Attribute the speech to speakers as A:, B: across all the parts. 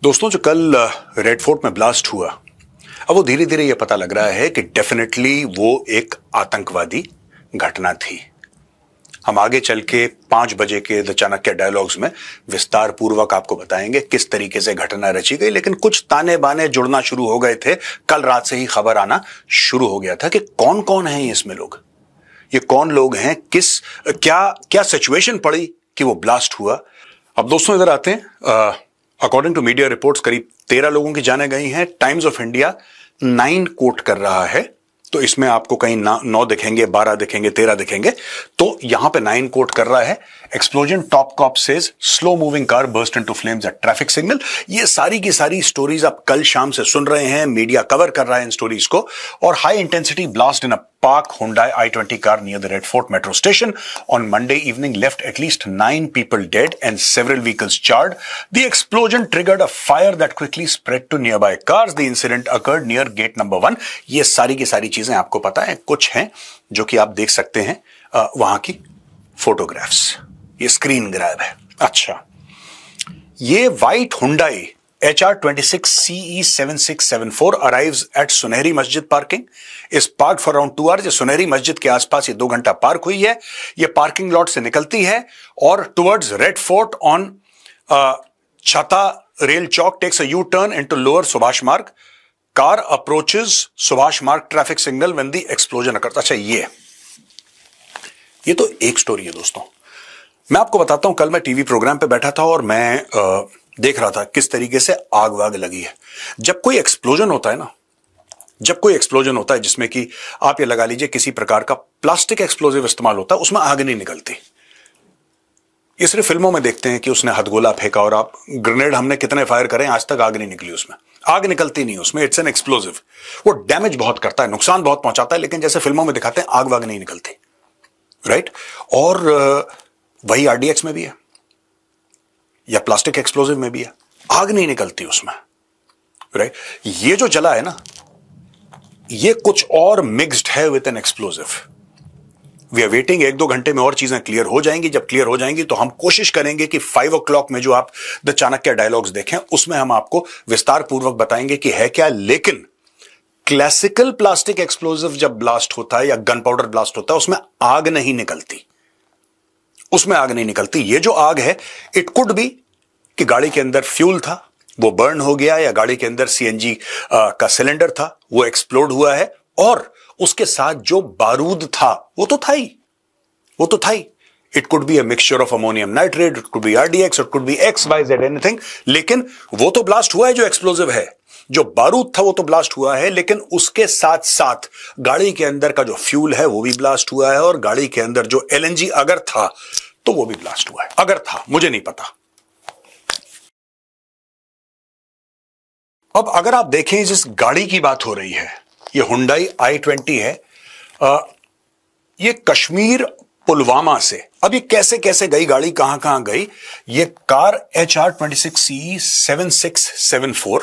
A: दोस्तों, जो कल रेड फोर्ट में ब्लास्ट हुआ, अब वो धीरे धीरे ये पता लग रहा है कि डेफिनेटली वो एक आतंकवादी घटना थी। हम आगे चल के 5 बजे के द चाणक्य डायलॉग्स में विस्तार पूर्वक आपको बताएंगे किस तरीके से घटना रची गई, लेकिन कुछ ताने बाने जुड़ना शुरू हो गए थे। कल रात से ही खबर आना शुरू हो गया था कि कौन कौन है इसमें लोग, ये कौन लोग हैं, क्या सिचुएशन पड़ी कि वो ब्लास्ट हुआ। अब दोस्तों इधर आते हैं। अकॉर्डिंग टू मीडिया रिपोर्ट्स करीब 13 लोगों की जानें गई हैं। टाइम्स ऑफ इंडिया 9 कोट कर रहा है, तो इसमें आपको कहीं 9 दिखेंगे, 12 दिखेंगे, 13 दिखेंगे, तो यहां पे 9 कोट कर रहा है। Explosion, top cop says slow moving car burst into flames at traffic signal. ये सारी की सारी स्टोरीज आप कल शाम से सुन रहे हैं, मीडिया कवर कर रहा है इन स्टोरीज को। और high intensity blast in a parked Hyundai i20 car near the Red Fort metro station on Monday evening left at least 9 people dead and several vehicles charred. The explosion triggered a fire that quickly spread to nearby cars. The incident occurred near gate number 1. ये सारी की सारी चीजें आपको पता है। कुछ हैं जो कि आप देख सकते हैं वहां की फोटोग्राफ्स। ये स्क्रीन ग्रैब है। अच्छा, ये white Hyundai HR26 CE7674 arrives at सुनहरी मस्जिद parking, is parked for around 2 hours। ये सुनहरी मस्जिद के आसपास ये 2 घंटा पार्क हुई है। ये पार्किंग लॉट से निकलती है और towards Red Fort on Chhatta Rail Chowk takes a U turn into Lower Subhash Marg. Car approaches Subhash Marg traffic signal when the explosion occurs. अच्छा, ये तो एक स्टोरी है दोस्तों। मैं आपको बताता हूं, कल मैं टीवी प्रोग्राम पे बैठा था और मैं देख रहा था किस तरीके से आग वाग लगी है। जब कोई एक्सप्लोजन होता है ना, जब कोई एक्सप्लोजन होता है जिसमें कि आप ये लगा लीजिए किसी प्रकार का प्लास्टिक एक्सप्लोजिव इस्तेमाल होता है, उसमें आग नहीं निकलती। ये सिर्फ फिल्मों में देखते हैं कि उसने हथगोला फेंका और आप ग्रेनेड हमने कितने फायर करें, आज तक आग नहीं निकली उसमें। आग निकलती नहीं उसमें, इट्स एन एक्सप्लोजिव। वो डैमेज बहुत करता है, नुकसान बहुत पहुंचाता है, लेकिन जैसे फिल्मों में दिखाते हैं आग वाग नहीं निकलती, राइट। और वही आरडीएक्स में भी है या प्लास्टिक एक्सप्लोजिव में भी है, आग नहीं निकलती उसमें, राइट। ये जो जला है ना, ये कुछ और मिक्स्ड है with an explosive. We are waiting, 1-2 घंटे में और चीजें क्लियर हो जाएंगी। जब क्लियर हो जाएंगी तो हम कोशिश करेंगे कि 5 o'clock में जो आप द चाणक्य डायलॉग्स देखें उसमें हम आपको विस्तार पूर्वक बताएंगे कि है क्या। लेकिन क्लासिकल प्लास्टिक एक्सप्लोजिव जब ब्लास्ट होता है या गन पाउडर ब्लास्ट होता है, उसमें आग नहीं निकलती, उसमें आग नहीं निकलती। ये जो आग है, इट कुड बी कि गाड़ी के अंदर फ्यूल था, वो बर्न हो गया, या गाड़ी के अंदर सीएनजी का सिलेंडर था, वो एक्सप्लोड हुआ है, और उसके साथ जो बारूद था वो तो था ही। It could be a mixture of ammonium nitrate, it could be RDX, it could be XYZ anything, लेकिन वो तो ब्लास्ट हुआ है। जो एक्सप्लोजिव है, जो बारूद था, वो तो ब्लास्ट हुआ है, लेकिन उसके साथ साथ गाड़ी के अंदर का जो फ्यूल है वो भी ब्लास्ट हुआ है, और गाड़ी के अंदर जो LNG अगर था तो वो भी ब्लास्ट हुआ है। अगर था, मुझे नहीं पता। अब अगर आप देखें, जिस गाड़ी की बात हो रही है, ये Hyundai i20 है। ये कश्मीर पुलवामा से, अब ये कैसे कैसे गई गाड़ी, कहां कहां गई। ये car HR26 CE7674।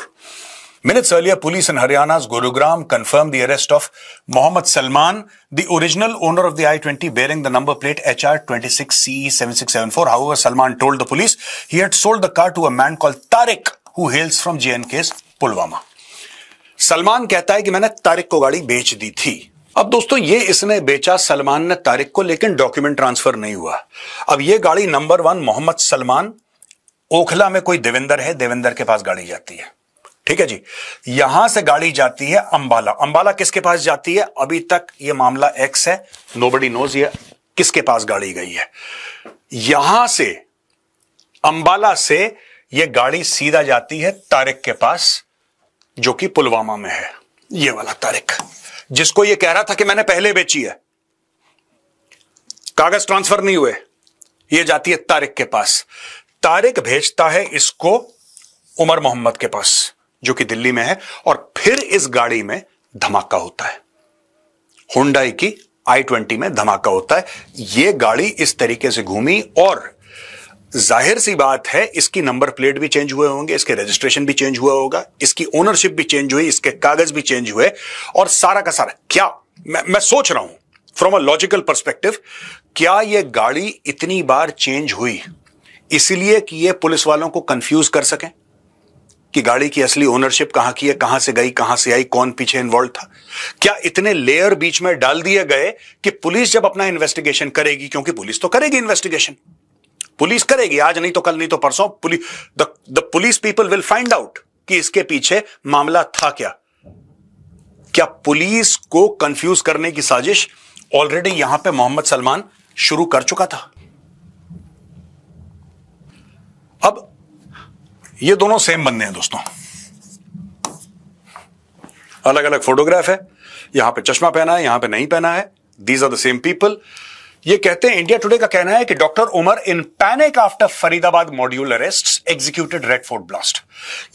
A: Minutes earlier, police in Haryana's Gurugram confirmed the arrest of Mohammed Salman, the original owner of the i20 bearing the number plate HR26 CE7674. However, Salman told the police he had sold the car to a man called Tariq, who hails from JNK's Pulwama. Salman कहता है कि मैंने तारिक को गाड़ी बेच दी थी। अब दोस्तों, ये इसने बेचा सलमान ने तारिक को, लेकिन डॉक्यूमेंट ट्रांसफर नहीं हुआ। अब ये गाड़ी नंबर 1 मोहम्मद सलमान, ओखला में कोई देवेंद्र है, देवेंद्र के पास गाड़ी जाती है, ठीक है जी। यहां से गाड़ी जाती है अंबाला। अंबाला किसके पास जाती है, अभी तक ये मामला एक्स है, नोबडी नोज ये किसके पास गाड़ी गई है। यहां से अंबाला से ये गाड़ी सीधा जाती है तारिक के पास, जो कि पुलवामा में है। ये वाला तारिक, जिसको ये कह रहा था कि मैंने पहले बेची है, कागज ट्रांसफर नहीं हुए, ये जाती है तारिक के पास। तारिक भेजता है इसको उमर मोहम्मद के पास, जो कि दिल्ली में है, और फिर इस गाड़ी में धमाका होता है। Hyundai की i20 में धमाका होता है। ये गाड़ी इस तरीके से घूमी, और जाहिर सी बात है इसकी नंबर प्लेट भी चेंज हुए होंगे, इसके रजिस्ट्रेशन भी चेंज हुआ होगा, इसकी ओनरशिप भी चेंज हुई, इसके कागज भी चेंज हुए, और सारा का सारा क्या मैं सोच रहा हूं फ्रॉम अ लॉजिकल पर्सपेक्टिव, क्या यह गाड़ी इतनी बार चेंज हुई इसलिए कि ये पुलिस वालों को कंफ्यूज कर सकें कि गाड़ी की असली ओनरशिप कहां की है, कहां से गई, कहां से आई, कौन पीछे इन्वॉल्व था? क्या इतने लेयर बीच में डाल दिए गए कि पुलिस जब अपना इन्वेस्टिगेशन करेगी, क्योंकि पुलिस तो करेगी इन्वेस्टिगेशन, पुलिस करेगी, आज नहीं तो कल नहीं तो परसों, the police people will find out कि इसके पीछे मामला था क्या? क्या पुलिस को कंफ्यूज करने की साजिश ऑलरेडी यहां पे मोहम्मद सलमान शुरू कर चुका था? अब ये दोनों सेम बंदे हैं दोस्तों, अलग अलग फोटोग्राफ है, यहां पे चश्मा पहना है, यहां पे नहीं पहना है, these are the same people. ये कहते हैं, इंडिया टुडे का कहना है कि doctor Umar in panic after Faridabad module arrests executed Red Fort blast.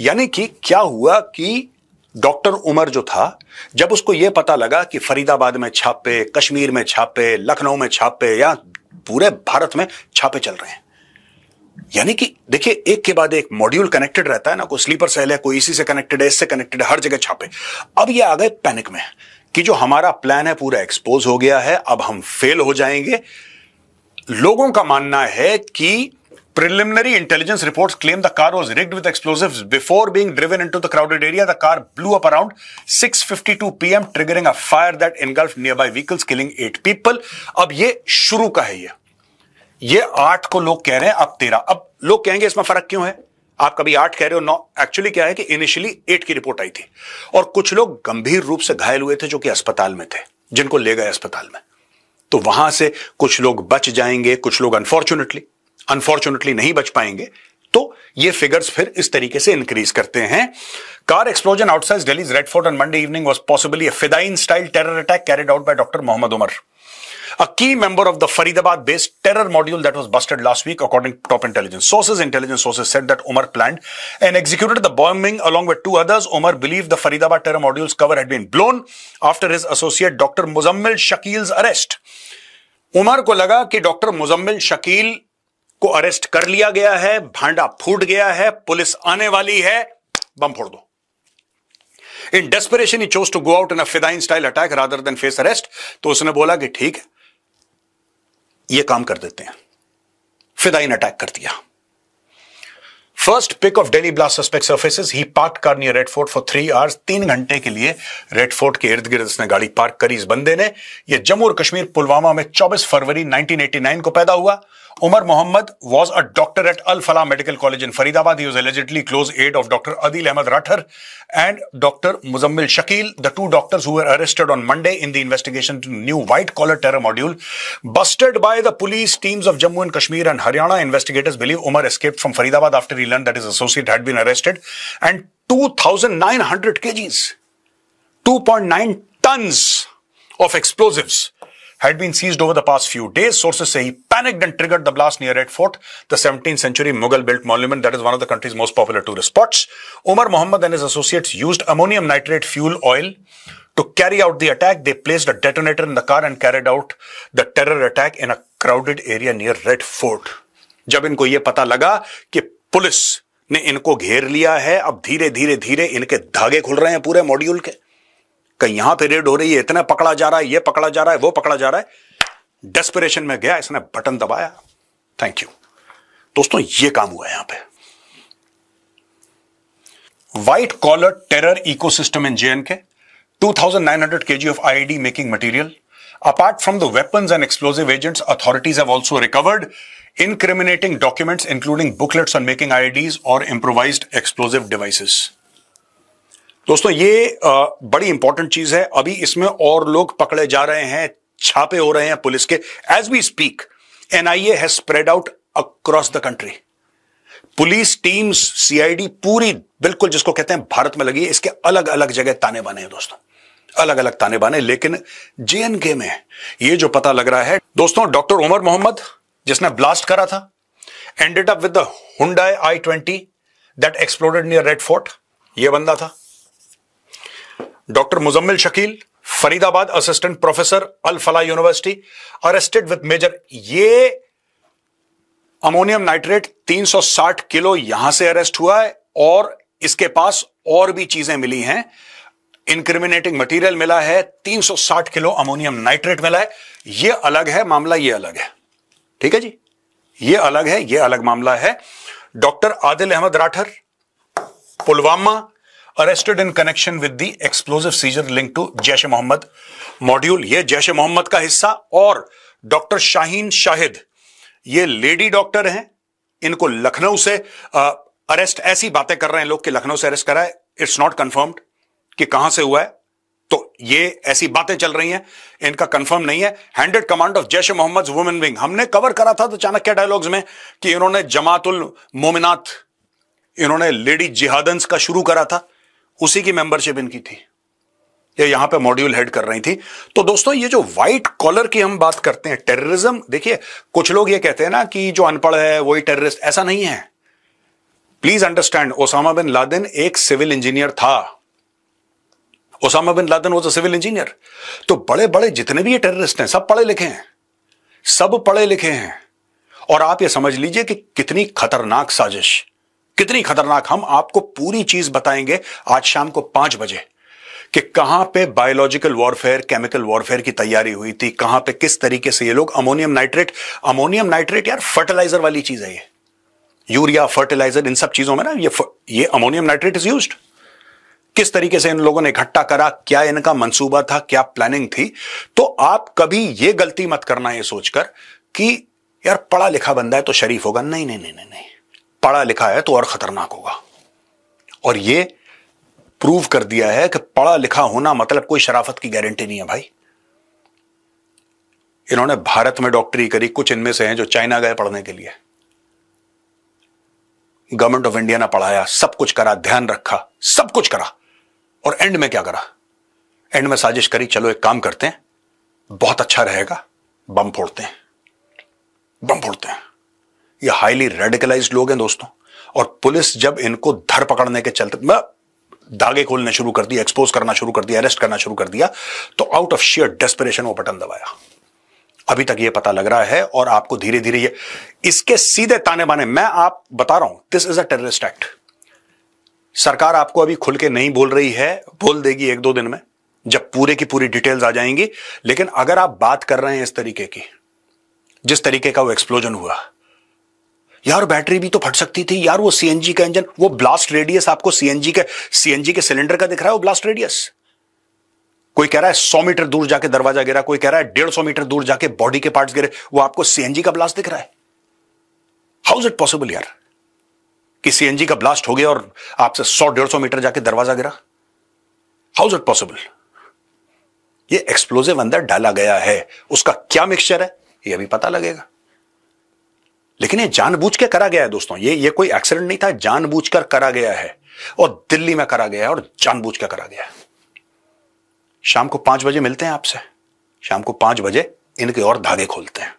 A: यानी कि क्या हुआ कि डॉक्टर उमर जो था, जब उसको यह पता लगा कि फरीदाबाद में छापे, कश्मीर में छापे, लखनऊ में छापे, या पूरे भारत में छापे चल रहे हैं, यानी कि देखिए एक के बाद एक मॉड्यूल कनेक्टेड रहता है ना, कोई स्लीपर सेल है, कोई इसी से कनेक्टेड है, इससे कनेक्टेड है, हर जगह छापे। अब ये आ गए पैनिक में कि जो हमारा प्लान है पूरा एक्सपोज हो गया है, अब हम फेल हो जाएंगे। लोगों का मानना है कि preliminary intelligence reports claim the car was rigged with explosives before being driven into the crowded area. The car blew up around 6:52 p.m. triggering a fire that engulfed nearby vehicles, killing 8 people. अब ये शुरू का है, ये 8 को लोग कह रहे हैं, अब 13। अब लोग कहेंगे इसमें फर्क क्यों है? आप कभी 8 कह रहे हो, 9। एक्चुअली क्या है कि इनिशियली 8 की रिपोर्ट आई थी और कुछ लोग गंभीर रूप से घायल हुए थे जो कि अस्पताल में थे, जिनको ले गए अस्पताल में। तो वहां से कुछ लोग बच जाएंगे, कुछ लोग अनफॉर्चुनेटली नहीं बच पाएंगे। तो ये फिगर्स फिर इस तरीके से इंक्रीज करते हैं। Car explosion outside Delhi's Red Fort on Monday evening was possibly a फिदाइन style terror attack carried out by doctor Mohammad Umar, a key member of the Faridabad-based terror module that was busted last week, according to top intelligence sources. Intelligence sources said that Umar planned and executed the bombing along with 2 others. Umar believed the Faridabad terror module's cover had been blown after his associate Dr. Muzammil Shakil's arrest. Umar को लगा कि doctor Muzammil Shakeel को arrest कर लिया गया है, भांडा फूट गया है, पुलिस आने वाली है, बम फोड़ दो। In desperation, he chose to go out in a Fedayeen style attack rather than face arrest. तो उसने बोला कि ठीक है, ये काम कर देते हैं, फिदाइन अटैक कर दिया। First pic of Delhi blast suspect surfaces, he parked car near Red Fort for 3 hours. 3 घंटे के लिए रेड फोर्ट के इर्द गिर्द इसने गाड़ी पार्क करी इस बंदे ने। यह जम्मू और कश्मीर पुलवामा में 24 फरवरी 1989 को पैदा हुआ। Umar Mohammed was a doctor at Al Falah Medical College in Faridabad. He was allegedly close aide of Dr. Adil Ahmed Rathar and Dr. Muzammil Shakil, the 2 doctors who were arrested on Monday in the investigation to new white-collar terror module busted by the police teams of Jammu and Kashmir and Haryana. Investigators believe Umar escaped from Faridabad after he learned that his associate had been arrested, and 2,900 kgs, 2.9 tons of explosives had been seized over the past few days. Sources say he panicked and triggered the blast near Red Fort, the 17th century Mughal-built monument that is one of the country's most popular tourist spots. Umar Mohammed and his associates used ammonium nitrate fuel oil to carry out the attack. They placed a detonator in the car and carried out the terror attack in a crowded area near Red Fort. जब इनको ये पता लगा कि police ने इनको घेर लिया है, अब धीरे धीरे इनके धागे खुल रहे हैं पूरे मॉड्यूल के, कहीं यहां पे रेड हो रही है, इतना पकड़ा जा रहा है, ये पकड़ा जा रहा है, वो पकड़ा जा रहा है। डेस्परेशन में गया, इसने बटन दबाया। थैंक यू दोस्तों, ये काम हुआ है यहां पे। White collar terror ecosystem in JNK, 2,900 kg of IED making material. Apart from the weapons and explosive agents, authorities have also recovered incriminating documents including booklets on making IEDs or improvised explosive devices. दोस्तों ये बड़ी important चीज है। अभी इसमें और लोग पकड़े जा रहे हैं, छापे हो रहे हैं पुलिस के। As we speak, NIA has spread out across the country. Police teams, CID पूरी बिल्कुल जिसको कहते हैं भारत में लगी है। इसके अलग अलग जगह ताने बाने हैं दोस्तों, अलग अलग ताने बाने। लेकिन JNK में ये जो पता लग रहा है दोस्तों, डॉक्टर उमर मोहम्मद जिसने ब्लास्ट करा था, ended up with the Hyundai i20 that exploded near Red Fort. ये बंदा था। Doctor Muzammil Shakeel, Faridabad assistant professor, Al Falah university, arrested with major. ये अमोनियम नाइट्रेट 360 किलो यहां से अरेस्ट हुआ है और इसके पास और भी चीजें मिली हैं। इंक्रिमिनेटिंग मटेरियल मिला है, 360 किलो अमोनियम नाइट्रेट मिला है। ये अलग है मामला, ये अलग है, ठीक है जी, ये अलग है, ये अलग मामला है। Doctor Adil Ahmad Rather, Pulwama arrested in connection with the explosive seizure link to Jaish e Mohammed module. ये जैश ए मोहम्मद का हिस्सा। और डॉक्टर शाहीन शाहिद, ये लेडी डॉक्टर हैं, इनको लखनऊ से अरेस्ट, ऐसी बातें कर रहे हैं लोग कि लखनऊ से अरेस्ट करा है। इट्स नॉट कंफर्म्ड कि कहां से हुआ है, तो ये ऐसी बातें चल रही हैं, इनका कंफर्म नहीं है। Handed command of Jaish e Mohammed women wing, हमने कवर करा था तो चाणक्य डायलॉग्स में कि इन्होंने जमातुल मोमिनात, इन्होंने लेडी जिहादंस का शुरू करा था, उसी की मेंबरशिप इनकी थी, ये यहां पे मॉड्यूल हेड कर रही थी। तो दोस्तों ये जो व्हाइट कॉलर की हम बात करते हैं, टेररिज्म, देखिए कुछ लोग ये कहते हैं ना कि जो अनपढ़ है वही टेररिस्ट, ऐसा नहीं है। Please understand, Osama bin Laden एक सिविल इंजीनियर था। Osama bin Laden was a civil engineer. तो बड़े बड़े जितने भी ये टेररिस्ट हैं सब पढ़े लिखे हैं, सब पढ़े लिखे हैं। और आप ये समझ लीजिए कि कितनी खतरनाक साजिश, कितनी खतरनाक। हम आपको पूरी चीज बताएंगे आज शाम को 5 बजे कि कहां पे बायोलॉजिकल वॉरफेयर, केमिकल वॉरफेयर की तैयारी हुई थी, कहां पे किस तरीके से ये लोग अमोनियम नाइट्रेट यार फर्टिलाइजर वाली चीज है, ये यूरिया फर्टिलाइजर, इन सब चीजों में ना ये अमोनियम नाइट्रेट इज यूज्ड। किस तरीके से इन लोगों ने इकट्ठा करा, क्या इनका मंसूबा था, क्या प्लानिंग थी। तो आप कभी ये गलती मत करना ये सोचकर कि यार पढ़ा लिखा बंदा है तो शरीफ होगा। नहीं नहीं नहीं नहीं नहीं, पढ़ा लिखा है तो और खतरनाक होगा। और ये प्रूव कर दिया है कि पढ़ा लिखा होना मतलब कोई शराफत की गारंटी नहीं है भाई। इन्होंने भारत में डॉक्टरी करी, कुछ इनमें से हैं जो चाइना गए पढ़ने के लिए। गवर्नमेंट ऑफ इंडिया ने पढ़ाया, सब कुछ करा, ध्यान रखा, सब कुछ करा, और एंड में क्या करा? एंड में साजिश करी, चलो एक काम करते हैं, बहुत अच्छा रहेगा, बम फोड़ते हैं, बम फोड़ते हैं। ये हाईली रेडिकलाइज्ड लोग हैं दोस्तों। और पुलिस जब इनको धर पकड़ने के चलते धागे खोलने शुरू कर दिया, एक्सपोज करना शुरू कर दिया, अरेस्ट करना शुरू कर दिया, तो आउट ऑफ शेयर डेस्परेशन वो बटन दबाया। अभी तक ये पता लग रहा है और आपको धीरे धीरे ये इसके सीधे ताने बाने, मैं आप बता रहा हूं, this is a terrorist act. सरकार आपको अभी खुल के नहीं बोल रही है, बोल देगी 1-2 दिन में जब पूरे की पूरी डिटेल्स आ जाएंगी। लेकिन अगर आप बात कर रहे हैं इस तरीके की, जिस तरीके का वो एक्सप्लोजन हुआ, यार बैटरी भी तो फट सकती थी यार। वो सीएनजी का इंजन, वो ब्लास्ट रेडियस आपको सीएनजी के सिलेंडर का दिख रहा है, वो ब्लास्ट रेडियस। कोई कह रहा है 100 मीटर दूर जाके दरवाजा गिरा, कोई कह रहा है 150 मीटर दूर जाके बॉडी के पार्ट्स गिरे, वो आपको सीएनजी का ब्लास्ट दिख रहा है। हाउ इज इट पॉसिबल यार कि सीएनजी का ब्लास्ट हो गया और आपसे 100-150 मीटर जाके दरवाजा गिरा? How is it possible? ये एक्सप्लोजिव अंदर डाला गया है, उसका क्या मिक्सचर है ये अभी पता लगेगा। लेकिन ये जानबूझ के करा गया है दोस्तों, ये कोई एक्सीडेंट नहीं था, जानबूझकर करा गया है। और दिल्ली में करा गया है और जानबूझ कर करा गया है। शाम को 5 बजे मिलते हैं आपसे, शाम को 5 बजे इनके और धागे खोलते हैं।